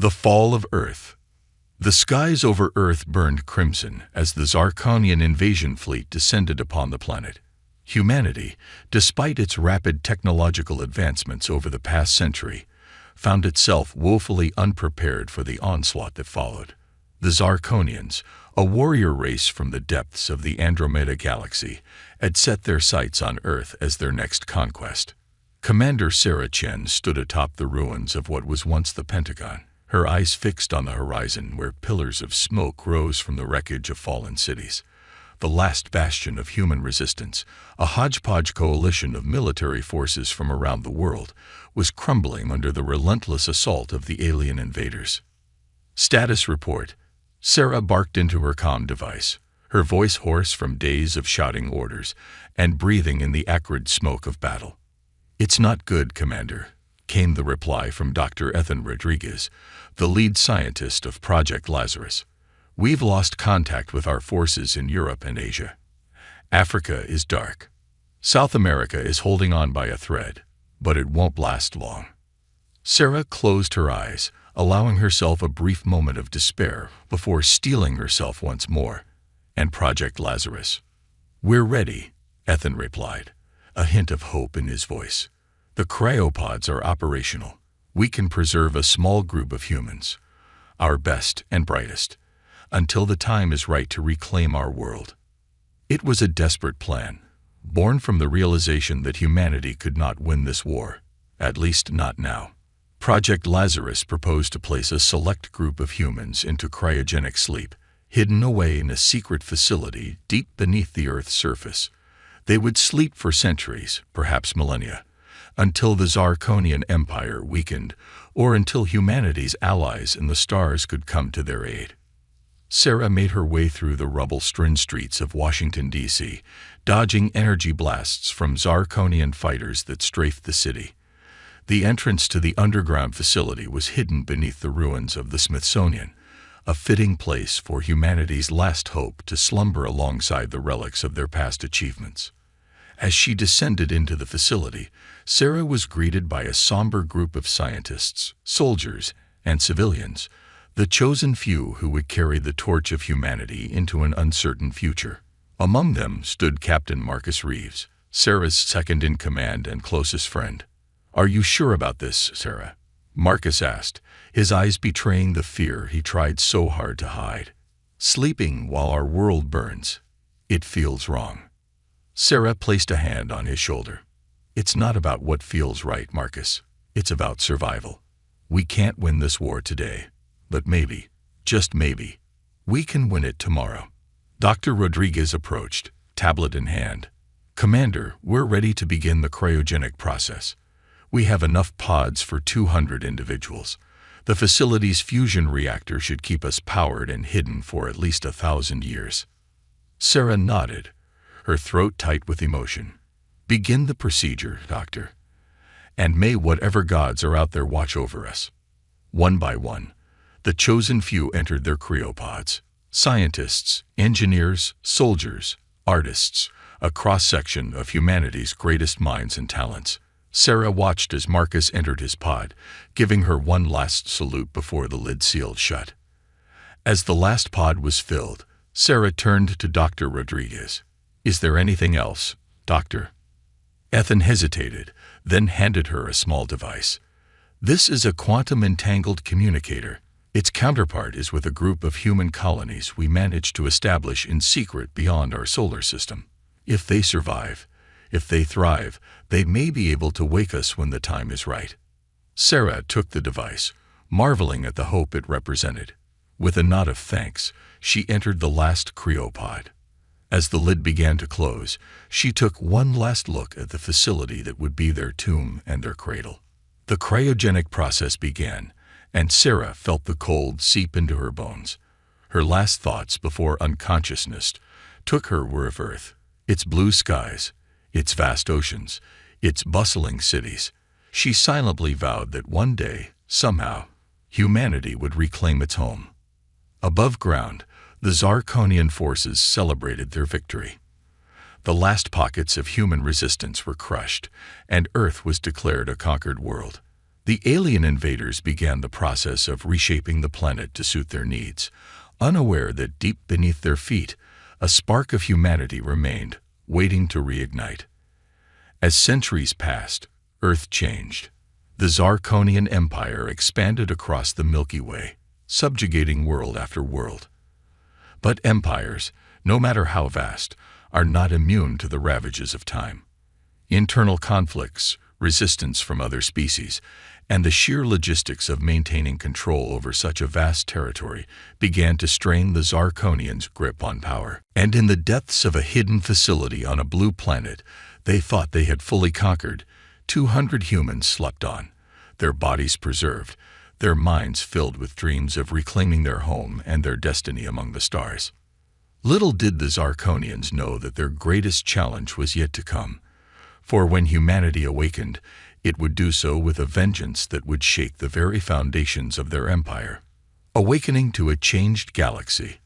The fall of Earth. The skies over Earth burned crimson as the Zarkonian invasion fleet descended upon the planet. Humanity, despite its rapid technological advancements over the past century, found itself woefully unprepared for the onslaught that followed. The Zarkonians, a warrior race from the depths of the Andromeda galaxy, had set their sights on Earth as their next conquest. Commander Sarah Chen stood atop the ruins of what was once the Pentagon, her eyes fixed on the horizon where pillars of smoke rose from the wreckage of fallen cities. The last bastion of human resistance, a hodgepodge coalition of military forces from around the world, was crumbling under the relentless assault of the alien invaders. Status report. Sarah barked into her comm device, her voice hoarse from days of shouting orders and breathing in the acrid smoke of battle. "It's not good, Commander," came the reply from Dr. Ethan Rodriguez, the lead scientist of Project Lazarus. "We've lost contact with our forces in Europe and Asia. Africa is dark. South America is holding on by a thread, but it won't last long." Sarah closed her eyes, allowing herself a brief moment of despair before steeling herself once more. "And Project Lazarus?" "We're ready," Ethan replied, a hint of hope in his voice. "The cryopods are operational. We can preserve a small group of humans, our best and brightest, until the time is right to reclaim our world." It was a desperate plan, born from the realization that humanity could not win this war, at least not now. Project Lazarus proposed to place a select group of humans into cryogenic sleep, hidden away in a secret facility deep beneath the Earth's surface. They would sleep for centuries, perhaps millennia, until the Zarkonian Empire weakened or until humanity's allies in the stars could come to their aid. Sarah made her way through the rubble-strewn streets of Washington, D.C., dodging energy blasts from Zarkonian fighters that strafed the city. The entrance to the underground facility was hidden beneath the ruins of the Smithsonian, a fitting place for humanity's last hope to slumber alongside the relics of their past achievements. As she descended into the facility, Sarah was greeted by a somber group of scientists, soldiers, and civilians, the chosen few who would carry the torch of humanity into an uncertain future. Among them stood Captain Marcus Reeves, Sarah's second-in-command and closest friend. "Are you sure about this, Sarah?" Marcus asked, his eyes betraying the fear he tried so hard to hide. "Sleeping while our world burns. It feels wrong." Sarah placed a hand on his shoulder. "It's not about what feels right, Marcus. It's about survival. We can't win this war today, but maybe, just maybe, we can win it tomorrow." Dr. Rodriguez approached, tablet in hand. "Commander, we're ready to begin the cryogenic process. We have enough pods for 200 individuals. The facility's fusion reactor should keep us powered and hidden for at least 1,000 years." Sarah nodded, her throat tight with emotion. "Begin the procedure, Doctor. And may whatever gods are out there watch over us." One by one, the chosen few entered their cryopods. Scientists, engineers, soldiers, artists, a cross-section of humanity's greatest minds and talents. Sarah watched as Marcus entered his pod, giving her one last salute before the lid sealed shut. As the last pod was filled, Sarah turned to Dr. Rodriguez. "Is there anything else, Doctor?" Ethan hesitated, then handed her a small device. "This is a quantum-entangled communicator. Its counterpart is with a group of human colonies we managed to establish in secret beyond our solar system. If they survive, if they thrive, they may be able to wake us when the time is right." Sarah took the device, marveling at the hope it represented. With a nod of thanks, she entered the last cryopod. As the lid began to close, she took one last look at the facility that would be their tomb and their cradle. The cryogenic process began, and Sarah felt the cold seep into her bones. Her last thoughts before unconsciousness took her were of Earth, its blue skies, its vast oceans, its bustling cities. She silently vowed that one day, somehow, humanity would reclaim its home. Above ground, the Zarkonian forces celebrated their victory. The last pockets of human resistance were crushed, and Earth was declared a conquered world. The alien invaders began the process of reshaping the planet to suit their needs, unaware that deep beneath their feet, a spark of humanity remained, waiting to reignite. As centuries passed, Earth changed. The Zarkonian Empire expanded across the Milky Way, subjugating world after world. But empires, no matter how vast, are not immune to the ravages of time. Internal conflicts, resistance from other species, and the sheer logistics of maintaining control over such a vast territory began to strain the Zarkonians' grip on power. And in the depths of a hidden facility on a blue planet they thought they had fully conquered, 200 humans slept on, their bodies preserved, their minds filled with dreams of reclaiming their home and their destiny among the stars. Little did the Zarkonians know that their greatest challenge was yet to come, for when humanity awakened, it would do so with a vengeance that would shake the very foundations of their empire. Awakening to a changed galaxy.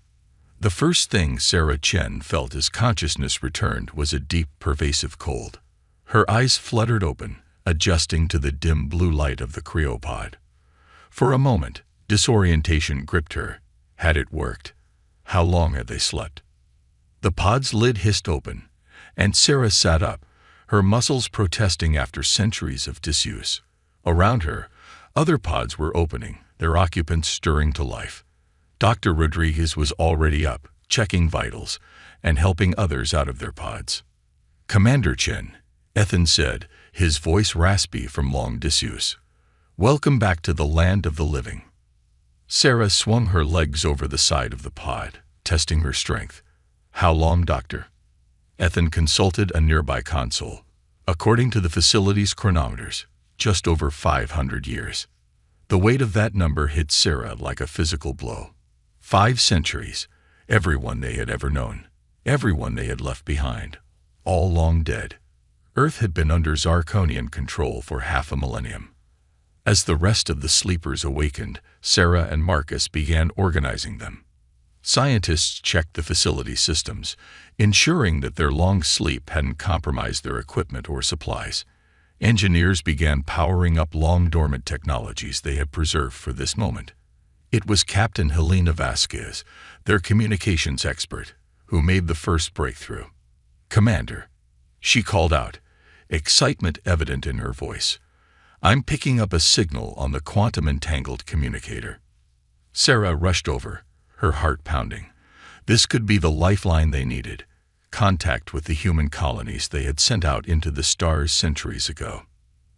The first thing Sarah Chen felt as consciousness returned was a deep, pervasive cold. Her eyes fluttered open, adjusting to the dim blue light of the cryopod. For a moment, disorientation gripped her. Had it worked? How long had they slept? The pod's lid hissed open, and Sarah sat up, her muscles protesting after centuries of disuse. Around her, other pods were opening, their occupants stirring to life. Dr. Rodriguez was already up, checking vitals, and helping others out of their pods. "Commander Chen," Ethan said, his voice raspy from long disuse. "Welcome back to the land of the living." Sarah swung her legs over the side of the pod, testing her strength. "How long, Doctor?" Ethan consulted a nearby console. According to the facility's chronometers, just over 500 years. The weight of that number hit Sarah like a physical blow. 5 centuries, everyone they had ever known, everyone they had left behind, all long dead. Earth had been under Zarkonian control for half a millennium. As the rest of the sleepers awakened, Sarah and Marcus began organizing them. Scientists checked the facility systems, ensuring that their long sleep hadn't compromised their equipment or supplies. Engineers began powering up long-dormant technologies they had preserved for this moment. It was Captain Helena Vasquez, their communications expert, who made the first breakthrough. "Commander," she called out, excitement evident in her voice, "I'm picking up a signal on the quantum-entangled communicator." Sarah rushed over, her heart pounding. This could be the lifeline they needed, contact with the human colonies they had sent out into the stars centuries ago.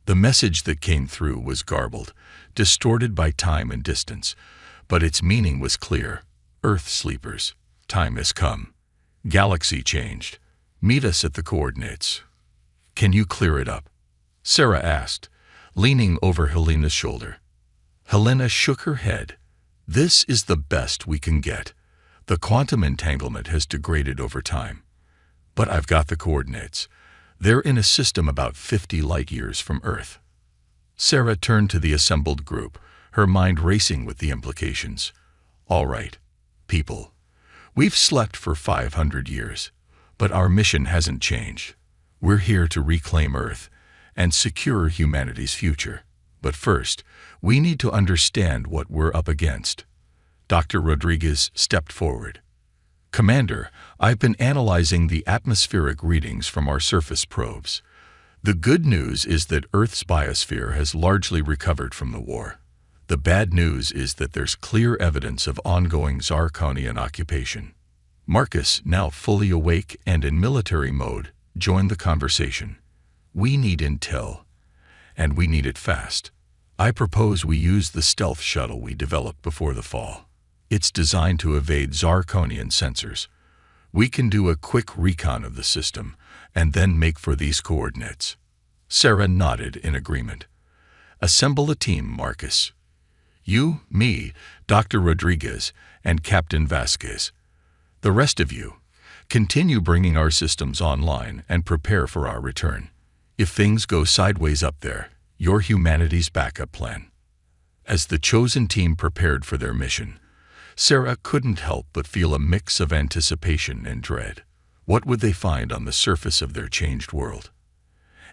The message that came through was garbled, distorted by time and distance, but its meaning was clear. "Earth sleepers, time has come. Galaxy changed. Meet us at the coordinates." "Can you clear it up?" Sarah asked, leaning over Helena's shoulder. Helena shook her head. "This is the best we can get. The quantum entanglement has degraded over time. But I've got the coordinates. They're in a system about 50 light-years from Earth." Sarah turned to the assembled group, her mind racing with the implications. "All right, people. We've slept for 500 years, but our mission hasn't changed. We're here to reclaim Earth and secure humanity's future. But first, we need to understand what we're up against." Dr. Rodriguez stepped forward. "Commander, I've been analyzing the atmospheric readings from our surface probes. The good news is that Earth's biosphere has largely recovered from the war. The bad news is that there's clear evidence of ongoing Zarkonian occupation." Marcus, now fully awake and in military mode, joined the conversation. "We need intel, and we need it fast. I propose we use the stealth shuttle we developed before the fall. It's designed to evade Zarkonian sensors. We can do a quick recon of the system, and then make for these coordinates." Sarah nodded in agreement. "Assemble a team, Marcus. You, me, Dr. Rodriguez, and Captain Vasquez. The rest of you, continue bringing our systems online and prepare for our return. If things go sideways up there, you're humanity's backup plan." As the chosen team prepared for their mission, Sarah couldn't help but feel a mix of anticipation and dread. What would they find on the surface of their changed world?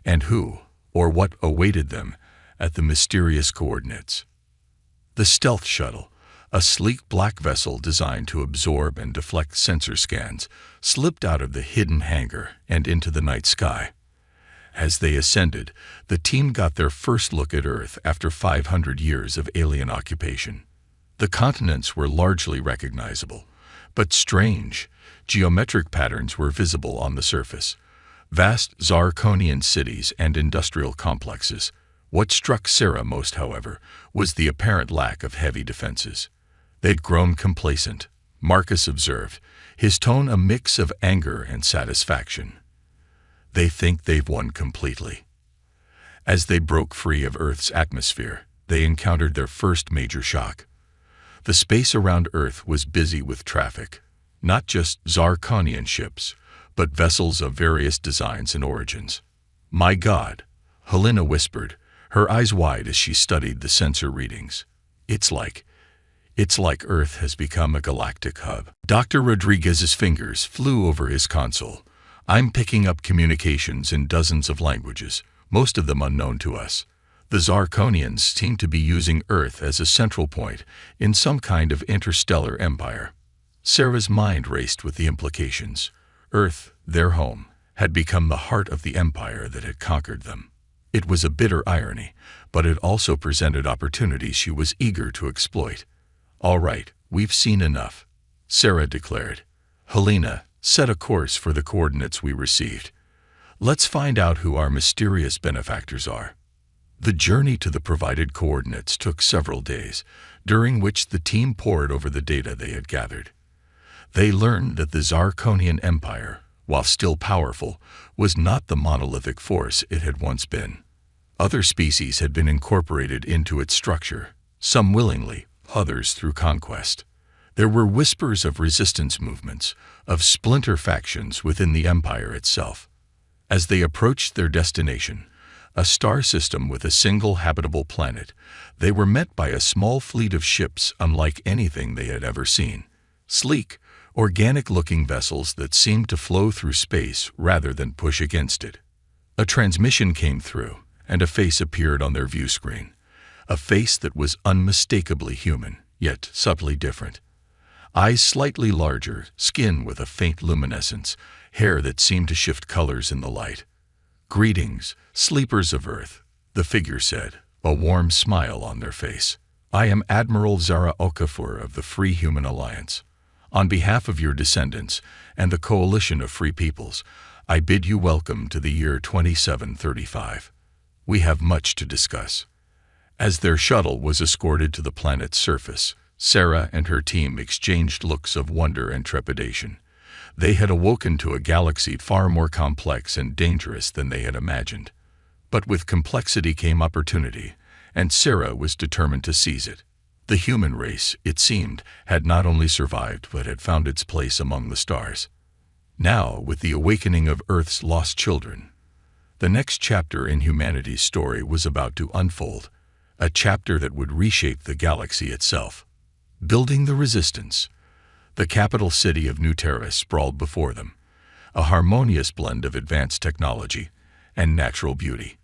And who, or what awaited them at the mysterious coordinates. The stealth shuttle, a sleek black vessel designed to absorb and deflect sensor scans, slipped out of the hidden hangar and into the night sky. As they ascended, the team got their first look at Earth after 500 years of alien occupation. The continents were largely recognizable, but strange, geometric patterns were visible on the surface. Vast Zarkonian cities and industrial complexes. What struck Sarah most, however, was the apparent lack of heavy defenses. They'd grown complacent, Marcus observed, his tone a mix of anger and satisfaction. They think they've won completely. As they broke free of Earth's atmosphere, they encountered their first major shock. The space around Earth was busy with traffic, not just Zarkonian ships, but vessels of various designs and origins. "My God," Helena whispered, her eyes wide as she studied the sensor readings. It's like Earth has become a galactic hub." Dr. Rodriguez's fingers flew over his console. "I'm picking up communications in dozens of languages, most of them unknown to us. The Zarkonians seem to be using Earth as a central point in some kind of interstellar empire." Sarah's mind raced with the implications. Earth, their home, had become the heart of the empire that had conquered them. It was a bitter irony, but it also presented opportunities she was eager to exploit. "All right, we've seen enough," Sarah declared. "Helena, set a course for the coordinates we received. Let's find out who our mysterious benefactors are." The journey to the provided coordinates took several days, during which the team pored over the data they had gathered. They learned that the Zarkonian Empire, while still powerful, was not the monolithic force it had once been. Other species had been incorporated into its structure, some willingly, others through conquest. There were whispers of resistance movements, of splinter factions within the empire itself. As they approached their destination, a star system with a single habitable planet, they were met by a small fleet of ships unlike anything they had ever seen. Sleek, organic-looking vessels that seemed to flow through space rather than push against it. A transmission came through, and a face appeared on their view screen. A face that was unmistakably human, yet subtly different. Eyes slightly larger, skin with a faint luminescence, hair that seemed to shift colors in the light. "Greetings, sleepers of Earth," the figure said, a warm smile on their face. "I am Admiral Zara Okafor of the Free Human Alliance. On behalf of your descendants and the coalition of free peoples, I bid you welcome to the year 2735. We have much to discuss." As their shuttle was escorted to the planet's surface, Sarah and her team exchanged looks of wonder and trepidation. They had awoken to a galaxy far more complex and dangerous than they had imagined. But with complexity came opportunity, and Sarah was determined to seize it. The human race, it seemed, had not only survived but had found its place among the stars. Now, with the awakening of Earth's lost children, the next chapter in humanity's story was about to unfold, a chapter that would reshape the galaxy itself. Building the Resistance. The capital city of New Terra sprawled before them, a harmonious blend of advanced technology and natural beauty.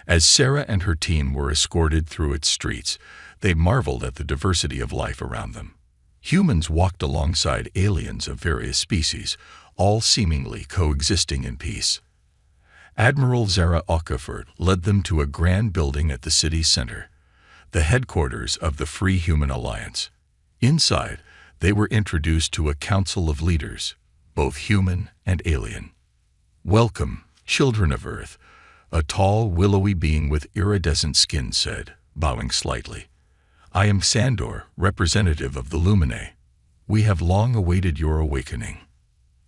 As Sarah and her team were escorted through its streets, they marveled at the diversity of life around them. Humans walked alongside aliens of various species, all seemingly coexisting in peace. Admiral Zara Okafor led them to a grand building at the city's center, the headquarters of the Free Human Alliance. Inside, they were introduced to a council of leaders, both human and alien. "Welcome, children of Earth," a tall, willowy being with iridescent skin said, bowing slightly. "I am Sandor, representative of the Luminae. We have long awaited your awakening."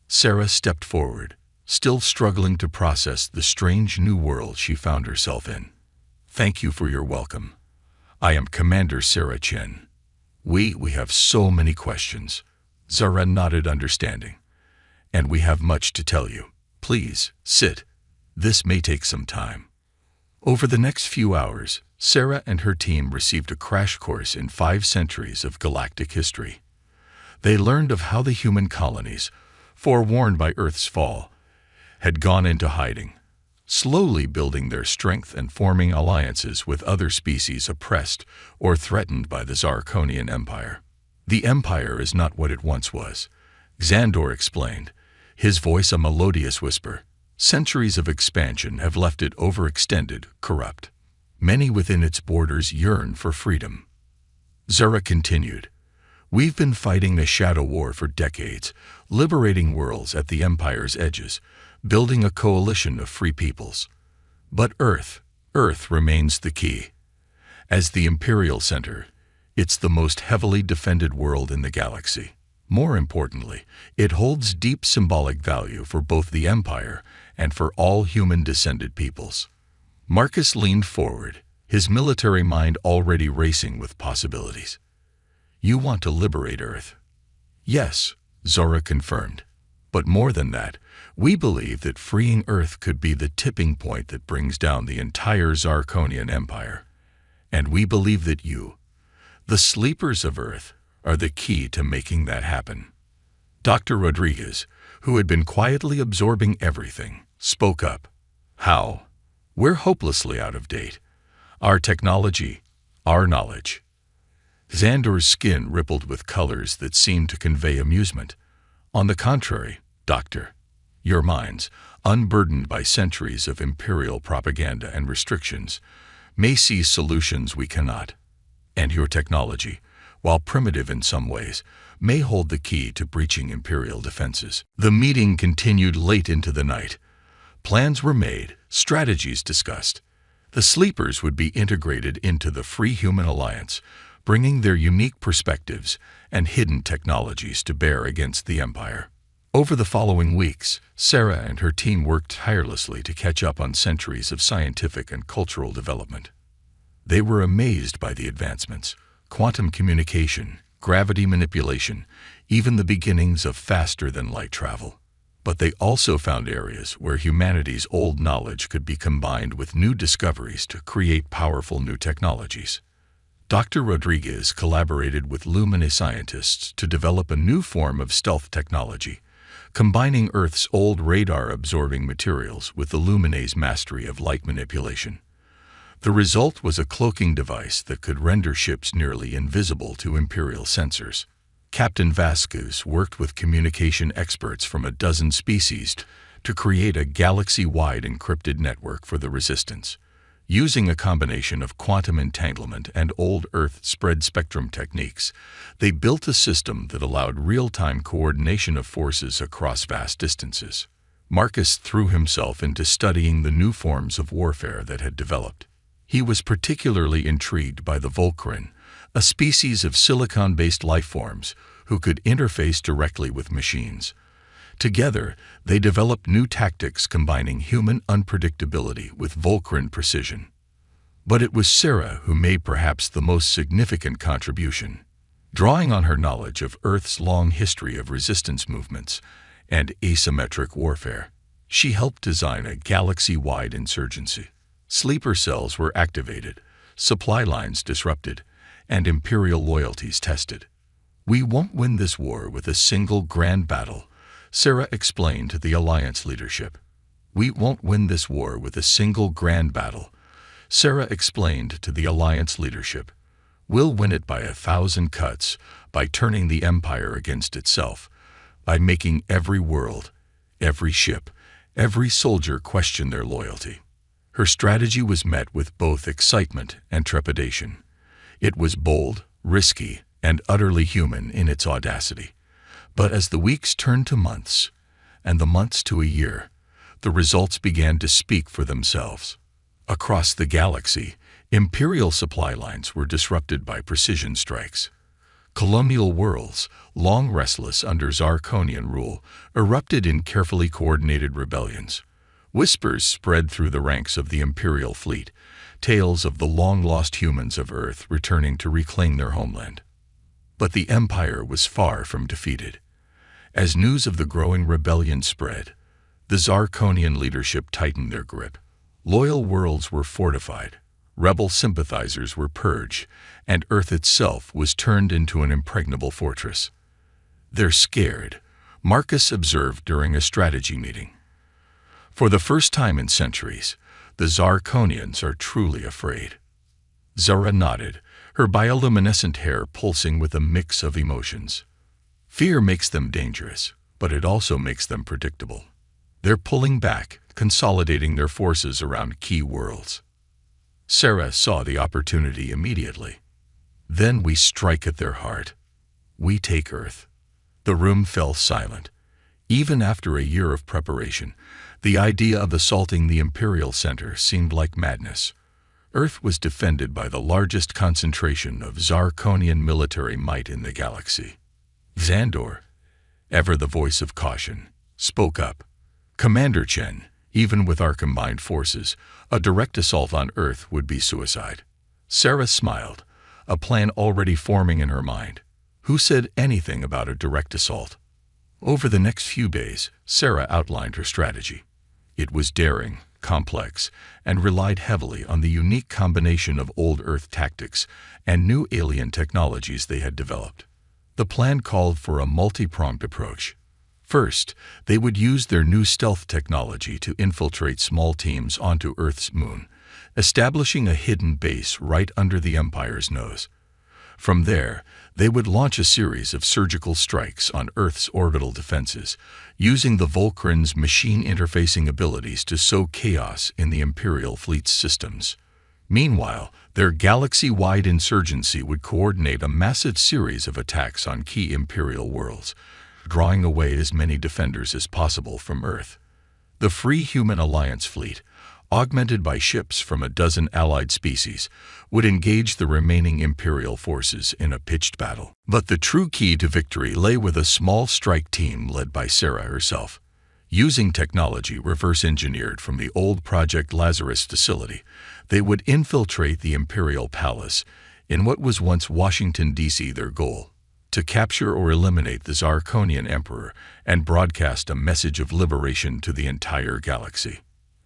Sarah stepped forward, still struggling to process the strange new world she found herself in. "Thank you for your welcome. I am Commander Sarah Chen. We have so many questions." Zara nodded understanding. "And we have much to tell you. Please, sit. This may take some time." Over the next few hours, Sarah and her team received a crash course in 5 centuries of galactic history. They learned of how the human colonies, forewarned by Earth's fall, had gone into hiding. slowly building their strength and forming alliances with other species oppressed or threatened by the Zarkonian Empire. The Empire is not what it once was, Xandor explained, his voice a melodious whisper. Centuries of expansion have left it overextended, corrupt. Many within its borders yearn for freedom. Zura continued, "We've been fighting the shadow war for decades, liberating worlds at the Empire's edges, building a coalition of free peoples. But Earth remains the key. As the Imperial Center, it's the most heavily defended world in the galaxy. More importantly, it holds deep symbolic value for both the Empire and for all human-descended peoples." Marcus leaned forward, his military mind already racing with possibilities. "You want to liberate Earth?" "Yes," Zora confirmed. "But more than that, we believe that freeing Earth could be the tipping point that brings down the entire Zarkonian Empire. And we believe that you, the sleepers of Earth, are the key to making that happen." Dr. Rodriguez, who had been quietly absorbing everything, spoke up. "How? We're hopelessly out of date. Our technology, our knowledge." Xandor's skin rippled with colors that seemed to convey amusement. "On the contrary, Doctor, your minds, unburdened by centuries of imperial propaganda and restrictions, may see solutions we cannot. And your technology, while primitive in some ways, may hold the key to breaching imperial defenses." The meeting continued late into the night. Plans were made, strategies discussed. The sleepers would be integrated into the Free Human Alliance, bringing their unique perspectives and hidden technologies to bear against the Empire. Over the following weeks, Sarah and her team worked tirelessly to catch up on centuries of scientific and cultural development. They were amazed by the advancements: quantum communication, gravity manipulation, even the beginnings of faster-than-light travel. But they also found areas where humanity's old knowledge could be combined with new discoveries to create powerful new technologies. Dr. Rodriguez collaborated with Lumine scientists to develop a new form of stealth technology, combining Earth's old radar-absorbing materials with the Lumine's mastery of light manipulation. The result was a cloaking device that could render ships nearly invisible to Imperial sensors. Captain Vasquez worked with communication experts from a dozen species to create a galaxy-wide encrypted network for the Resistance. Using a combination of quantum entanglement and old Earth spread spectrum techniques, they built a system that allowed real-time coordination of forces across vast distances. Marcus threw himself into studying the new forms of warfare that had developed. He was particularly intrigued by the Volcarin, a species of silicon-based lifeforms who could interface directly with machines. Together, they developed new tactics combining human unpredictability with Volcarin precision. But it was Sarah who made perhaps the most significant contribution. Drawing on her knowledge of Earth's long history of resistance movements and asymmetric warfare, she helped design a galaxy-wide insurgency. Sleeper cells were activated, supply lines disrupted, and Imperial loyalties tested. "We won't win this war with a single grand battle," Sarah explained to the Alliance leadership. "We won't win this war with a single grand battle," Sarah explained to the Alliance leadership. "We'll win it by 1,000 cuts, by turning the Empire against itself, by making every world, every ship, every soldier question their loyalty." Her strategy was met with both excitement and trepidation. It was bold, risky, and utterly human in its audacity. But as the weeks turned to months, and the months to a year, the results began to speak for themselves. Across the galaxy, Imperial supply lines were disrupted by precision strikes. Colonial worlds, long restless under Zarkonian rule, erupted in carefully coordinated rebellions. Whispers spread through the ranks of the Imperial fleet, tales of the long-lost humans of Earth returning to reclaim their homeland. But the Empire was far from defeated. As news of the growing rebellion spread, the Zarkonian leadership tightened their grip. Loyal worlds were fortified, rebel sympathizers were purged, and Earth itself was turned into an impregnable fortress. "They're scared," Marcus observed during a strategy meeting. For the first time in centuries, the Zarkonians are truly afraid. Zara nodded, her bioluminescent hair pulsing with a mix of emotions. Fear makes them dangerous, but it also makes them predictable. They're pulling back, consolidating their forces around key worlds. Sarah saw the opportunity immediately. Then we strike at their heart. We take Earth. The room fell silent. Even after a year of preparation, the idea of assaulting the Imperial Center seemed like madness. Earth was defended by the largest concentration of Zarkonian military might in the galaxy. Xandor, ever the voice of caution, spoke up. Commander Chen, even with our combined forces, a direct assault on Earth would be suicide. Sarah smiled, a plan already forming in her mind. Who said anything about a direct assault? Over the next few days, Sarah outlined her strategy. It was daring, complex, and relied heavily on the unique combination of old Earth tactics and new alien technologies they had developed. The plan called for a multi-pronged approach. First, they would use their new stealth technology to infiltrate small teams onto Earth's moon, establishing a hidden base right under the Empire's nose. From there, they would launch a series of surgical strikes on Earth's orbital defenses, using the Volcrans' machine interfacing abilities to sow chaos in the Imperial fleet's systems. Meanwhile, their galaxy-wide insurgency would coordinate a massive series of attacks on key Imperial worlds, drawing away as many defenders as possible from Earth. The Free Human Alliance fleet, augmented by ships from a dozen allied species, would engage the remaining Imperial forces in a pitched battle. But the true key to victory lay with a small strike team led by Sarah herself. Using technology reverse-engineered from the old Project Lazarus facility, they would infiltrate the Imperial Palace in what was once Washington, D.C. Their goal: to capture or eliminate the Zarkonian Emperor and broadcast a message of liberation to the entire galaxy.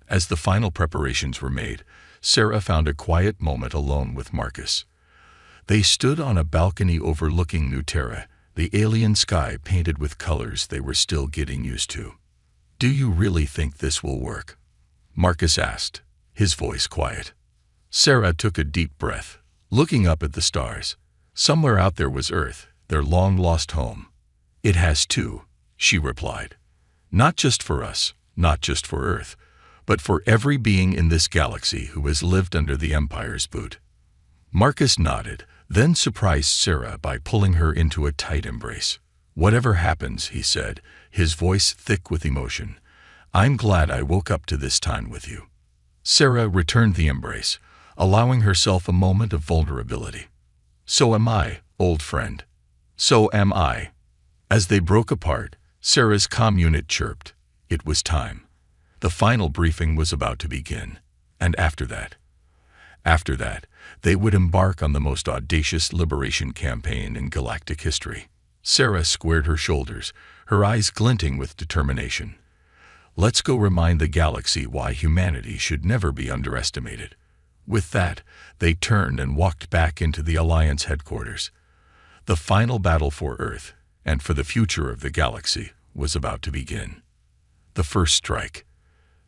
As the final preparations were made, Sarah found a quiet moment alone with Marcus. They stood on a balcony overlooking New Terra, the alien sky painted with colors they were still getting used to. "Do you really think this will work?" Marcus asked, his voice quiet. Sarah took a deep breath, looking up at the stars. Somewhere out there was Earth, their long-lost home. "It has too," she replied. "Not just for us, not just for Earth, but for every being in this galaxy who has lived under the Empire's boot." Marcus nodded, then surprised Sarah by pulling her into a tight embrace. "Whatever happens," he said, his voice thick with emotion, "I'm glad I woke up to this time with you." Sarah returned the embrace, allowing herself a moment of vulnerability. "So am I, old friend. So am I." As they broke apart, Sarah's comm unit chirped. It was time. The final briefing was about to begin, and after that, they would embark on the most audacious liberation campaign in galactic history. Sarah squared her shoulders, her eyes glinting with determination. "Let's go remind the galaxy why humanity should never be underestimated." With that, they turned and walked back into the Alliance headquarters. The final battle for Earth, and for the future of the galaxy, was about to begin. The first strike.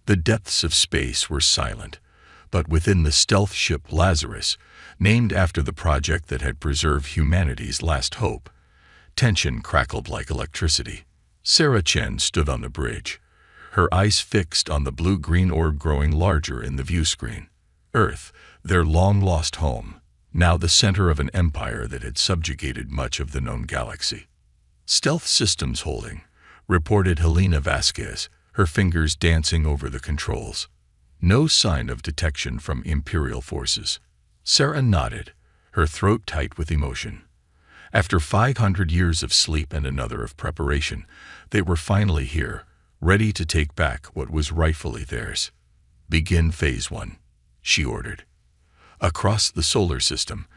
The depths of space were silent, but within the stealth ship Lazarus, named after the project that had preserved humanity's last hope, tension crackled like electricity. Sarah Chen stood on the bridge, her eyes fixed on the blue-green orb growing larger in the view screen. Earth, their long-lost home, now the center of an empire that had subjugated much of the known galaxy. "Stealth systems holding," reported Helena Vasquez, her fingers dancing over the controls. "No sign of detection from Imperial forces." Sarah nodded, her throat tight with emotion. After 500 years of sleep and another of preparation, they were finally here, ready to take back what was rightfully theirs. "Begin Phase 1, she ordered. Across the solar system,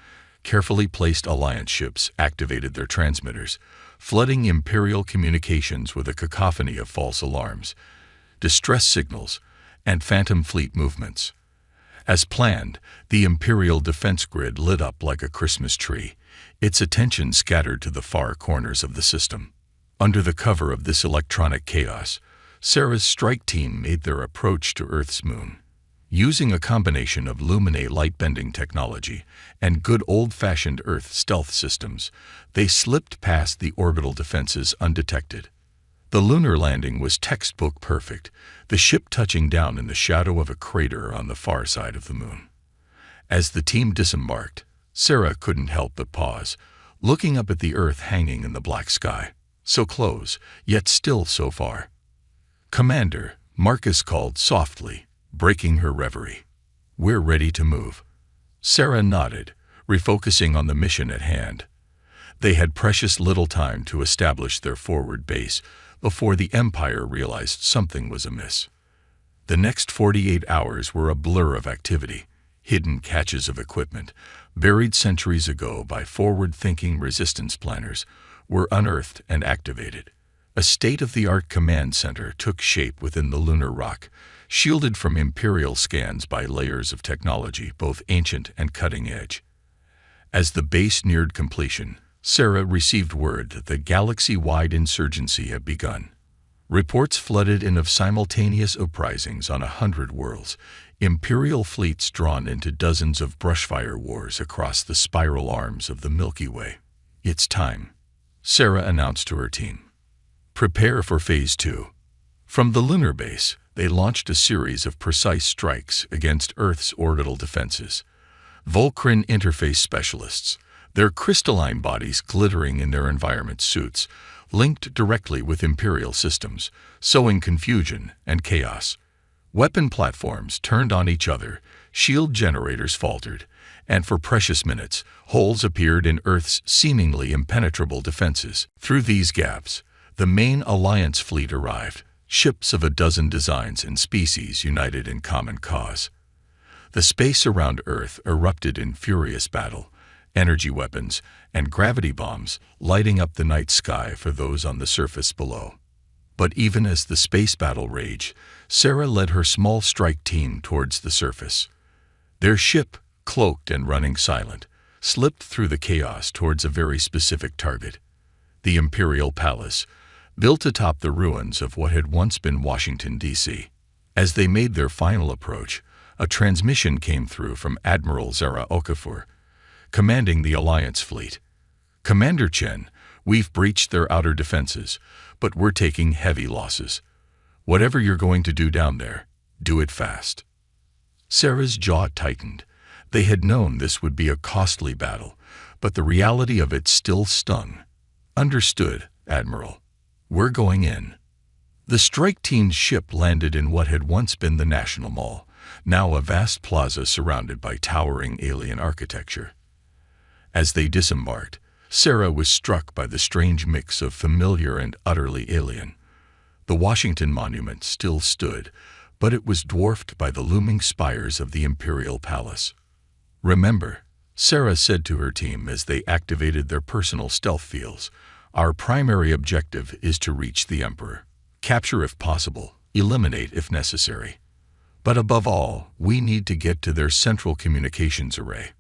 carefully placed Alliance ships activated their transmitters, flooding Imperial communications with a cacophony of false alarms, distress signals, and phantom fleet movements. As planned, the Imperial defense grid lit up like a Christmas tree, its attention scattered to the far corners of the system. Under the cover of this electronic chaos, Sarah's strike team made their approach to Earth's moon. Using a combination of Luminae light-bending technology and good old-fashioned Earth stealth systems, they slipped past the orbital defenses undetected. The lunar landing was textbook perfect, the ship touching down in the shadow of a crater on the far side of the moon. As the team disembarked, Sarah couldn't help but pause, looking up at the Earth hanging in the black sky, so close, yet still so far. "Commander," Marcus called softly, breaking her reverie. "We're ready to move." Sarah nodded, refocusing on the mission at hand. They had precious little time to establish their forward base before the Empire realized something was amiss. The next 48 hours were a blur of activity, hidden caches of equipment, buried centuries ago by forward-thinking resistance planners, were unearthed and activated. A state-of-the-art command center took shape within the lunar rock, shielded from Imperial scans by layers of technology both ancient and cutting-edge. As the base neared completion, Sarah received word that the galaxy-wide insurgency had begun. Reports flooded in of simultaneous uprisings on 100 worlds, Imperial fleets drawn into dozens of brushfire wars across the spiral arms of the Milky Way. "It's time," Sarah announced to her team. "Prepare for Phase 2. From the lunar base, they launched a series of precise strikes against Earth's orbital defenses. Vulcaran interface specialists, their crystalline bodies glittering in their environment suits, linked directly with Imperial systems, sowing confusion and chaos. Weapon platforms turned on each other, shield generators faltered, and for precious minutes, holes appeared in Earth's seemingly impenetrable defenses. Through these gaps, the main Alliance fleet arrived, ships of a dozen designs and species united in common cause. The space around Earth erupted in furious battle, energy weapons and gravity bombs lighting up the night sky for those on the surface below. But even as the space battle raged, Sarah led her small strike team towards the surface. Their ship, cloaked and running silent, slipped through the chaos towards a very specific target: the Imperial Palace, built atop the ruins of what had once been Washington, D.C. As they made their final approach, a transmission came through from Admiral Zara Okafor, commanding the Alliance fleet. "Commander Chen, we've breached their outer defenses, but we're taking heavy losses. Whatever you're going to do down there, do it fast." Sarah's jaw tightened. They had known this would be a costly battle, but the reality of it still stung. "Understood, Admiral. We're going in." The strike team's ship landed in what had once been the National Mall, now a vast plaza surrounded by towering alien architecture. As they disembarked, Sarah was struck by the strange mix of familiar and utterly alien. The Washington Monument still stood, but it was dwarfed by the looming spires of the Imperial Palace. "Remember," Sarah said to her team as they activated their personal stealth fields, "our primary objective is to reach the Emperor. Capture if possible, eliminate if necessary. But above all, we need to get to their central communications array.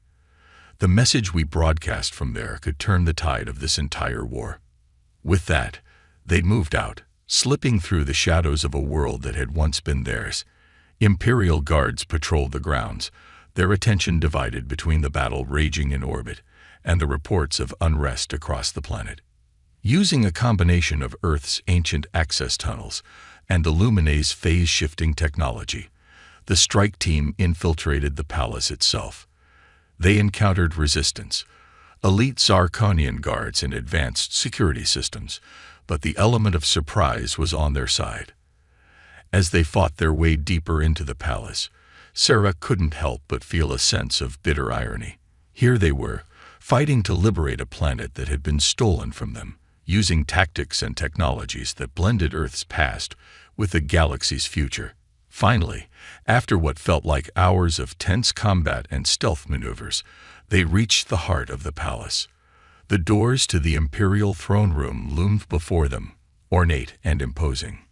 The message we broadcast from there could turn the tide of this entire war." With that, they moved out, slipping through the shadows of a world that had once been theirs. Imperial guards patrolled the grounds, their attention divided between the battle raging in orbit and the reports of unrest across the planet. Using a combination of Earth's ancient access tunnels and the Luminae's phase-shifting technology, the strike team infiltrated the palace itself. They encountered resistance, elite Zarkonian guards and advanced security systems, but the element of surprise was on their side. As they fought their way deeper into the palace, Sarah couldn't help but feel a sense of bitter irony. Here they were, fighting to liberate a planet that had been stolen from them, using tactics and technologies that blended Earth's past with the galaxy's future. Finally, after what felt like hours of tense combat and stealth maneuvers, they reached the heart of the palace. The doors to the Imperial throne room loomed before them, ornate and imposing.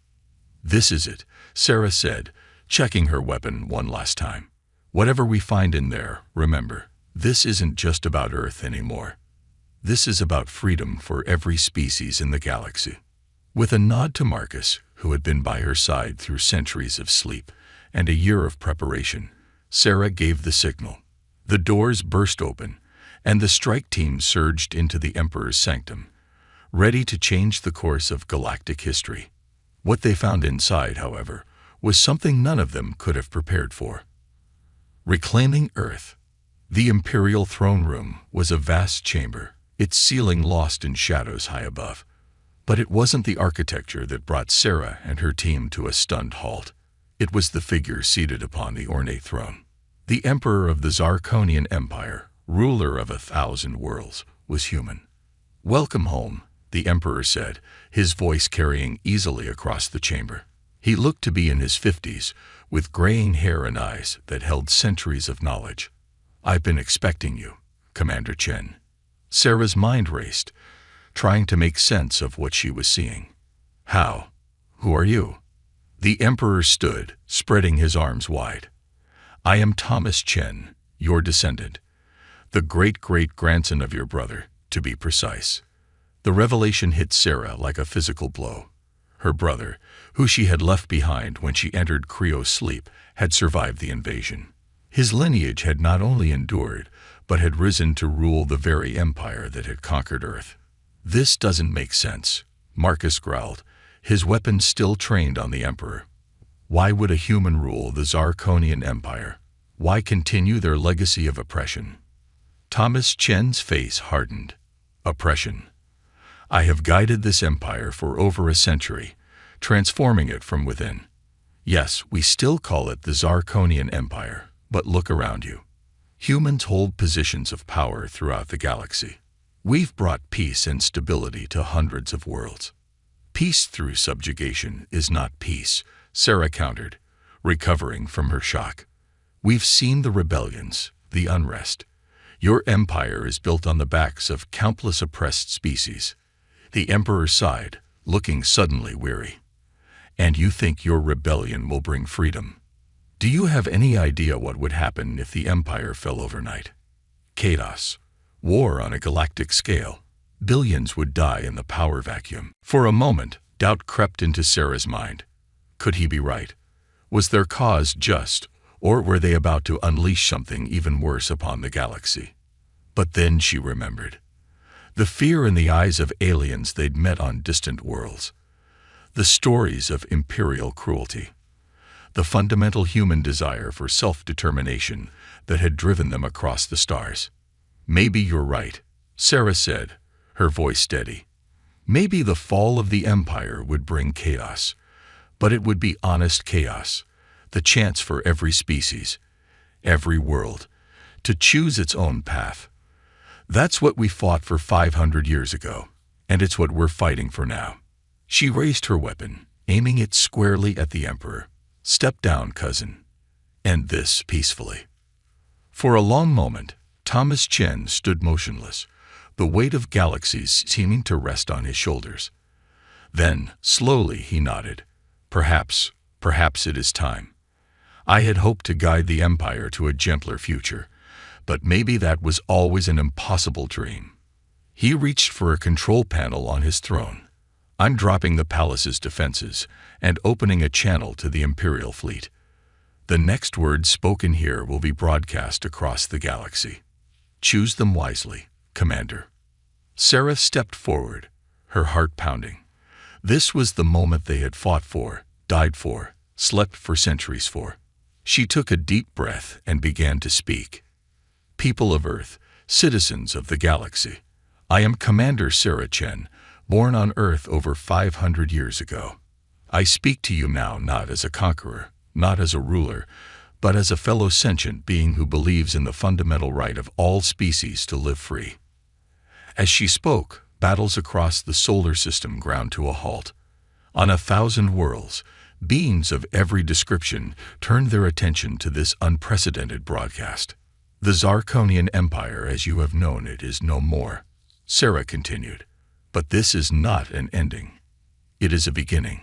"This is it," Sarah said, checking her weapon one last time. "Whatever we find in there, remember, this isn't just about Earth anymore. This is about freedom for every species in the galaxy." With a nod to Marcus, who had been by her side through centuries of sleep and a year of preparation. Sarah gave the signal. The doors burst open, and the strike team surged into the Emperor's sanctum, ready to change the course of galactic history. What they found inside, however, was something none of them could have prepared for. Reclaiming Earth. The Imperial throne room was a vast chamber, its ceiling lost in shadows high above. But it wasn't the architecture that brought Sarah and her team to a stunned halt. It was the figure seated upon the ornate throne. The Emperor of the Zarkonian Empire, ruler of 1,000 worlds, was human. "Welcome home," the Emperor said, his voice carrying easily across the chamber. He looked to be in his 50s, with graying hair and eyes that held centuries of knowledge. "I've been expecting you, Commander Chen." Sarah's mind raced, trying to make sense of what she was seeing. "How? Who are you?" The Emperor stood, spreading his arms wide. "I am Thomas Chen, your descendant, the great-great-grandson of your brother, to be precise." The revelation hit Sarah like a physical blow. Her brother, who she had left behind when she entered Cryo's sleep, had survived the invasion. His lineage had not only endured, but had risen to rule the very empire that had conquered Earth. "This doesn't make sense," Marcus growled, his weapon still trained on the Emperor. "Why would a human rule the Zarkonian Empire? Why continue their legacy of oppression?" Thomas Chen's face hardened. "Oppression. I have guided this empire for over a century, transforming it from within. Yes, we still call it the Zarkonian Empire, but look around you. Humans hold positions of power throughout the galaxy. We've brought peace and stability to hundreds of worlds." "Peace through subjugation is not peace," Sarah countered, recovering from her shock. "We've seen the rebellions, the unrest. Your empire is built on the backs of countless oppressed species." The Emperor sighed, looking suddenly weary. "And you think your rebellion will bring freedom? Do you have any idea what would happen if the empire fell overnight? Chaos. War on a galactic scale. Billions would die in the power vacuum." For a moment, doubt crept into Sarah's mind. Could he be right? Was their cause just, or were they about to unleash something even worse upon the galaxy? But then she remembered. The fear in the eyes of aliens they'd met on distant worlds. The stories of imperial cruelty. The fundamental human desire for self-determination that had driven them across the stars. "Maybe you're right," Sarah said, her voice steady. "Maybe the fall of the empire would bring chaos, but it would be honest chaos, the chance for every species, every world, to choose its own path. That's what we fought for 500 years ago, and it's what we're fighting for now." She raised her weapon, aiming it squarely at the Emperor. "Step down, cousin." And this peacefully. For a long moment, Thomas Chen stood motionless, the weight of galaxies seeming to rest on his shoulders. Then, slowly, he nodded. Perhaps it is time. I had hoped to guide the Empire to a gentler future, but maybe that was always an impossible dream." He reached for a control panel on his throne. "I'm dropping the palace's defenses and opening a channel to the Imperial fleet. The next words spoken here will be broadcast across the galaxy. Choose them wisely, Commander." Sarah stepped forward, her heart pounding. This was the moment they had fought for, died for, slept for centuries for. She took a deep breath and began to speak. "People of Earth, citizens of the galaxy, I am Commander Sarah Chen, born on Earth over 500 years ago. I speak to you now not as a conqueror, not as a ruler, but as a fellow sentient being who believes in the fundamental right of all species to live free." As she spoke, battles across the solar system ground to a halt. On 1,000 worlds, beings of every description turned their attention to this unprecedented broadcast. "The Zarkonian Empire, as you have known it, is no more," Sarah continued. "But this is not an ending. It is a beginning.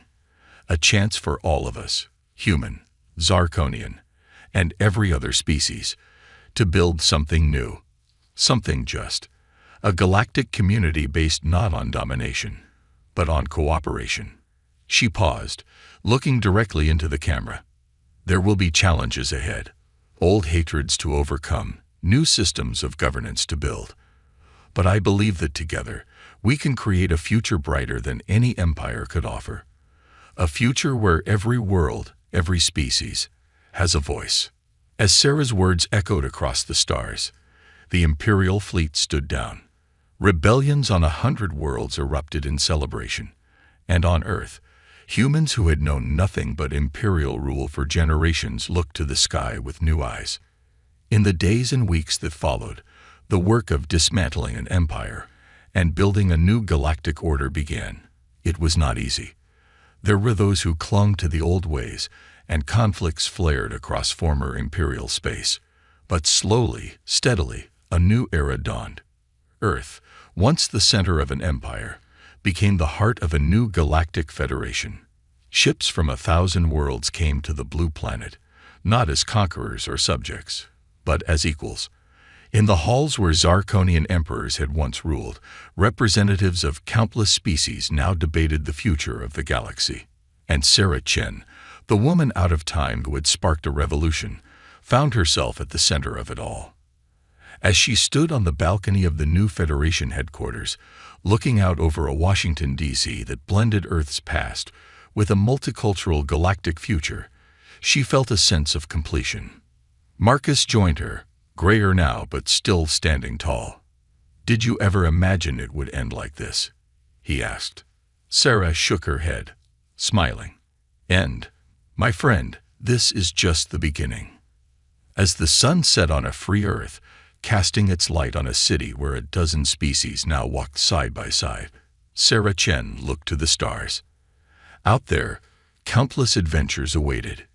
A chance for all of us, human, Zarkonian, and every other species, to build something new, something just. A galactic community based not on domination, but on cooperation. She paused, looking directly into the camera. There will be challenges ahead, old hatreds to overcome, new systems of governance to build. But I believe that together, we can create a future brighter than any empire could offer. A future where every world, every species, has a voice. As Sarah's words echoed across the stars, the Imperial fleet stood down. Rebellions on 100 worlds erupted in celebration, and on Earth, humans who had known nothing but Imperial rule for generations looked to the sky with new eyes. In the days and weeks that followed, the work of dismantling an empire and building a new galactic order began. It was not easy. There were those who clung to the old ways, and conflicts flared across former Imperial space. But slowly, steadily, a new era dawned. Earth, once the center of an empire, became the heart of a new galactic federation. Ships from 1,000 worlds came to the blue planet, not as conquerors or subjects, but as equals. In the halls where Zarkonian emperors had once ruled, representatives of countless species now debated the future of the galaxy. And Sarah Chen, the woman out of time who had sparked a revolution, found herself at the center of it all. As she stood on the balcony of the new Federation headquarters, looking out over a Washington, D.C. that blended Earth's past with a multicultural galactic future, she felt a sense of completion. Marcus joined her, grayer now but still standing tall. "Did you ever imagine it would end like this?" he asked. Sarah shook her head, smiling. "And, my friend, this is just the beginning." As the sun set on a free Earth, casting its light on a city where a dozen species now walked side by side, Sarah Chen looked to the stars. Out there, countless adventures awaited.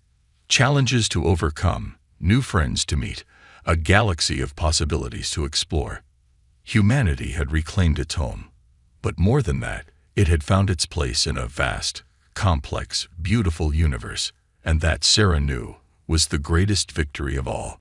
Challenges to overcome, new friends to meet, a galaxy of possibilities to explore. Humanity had reclaimed its home. But more than that, it had found its place in a vast, complex, beautiful universe, and that Sarah knew was the greatest victory of all.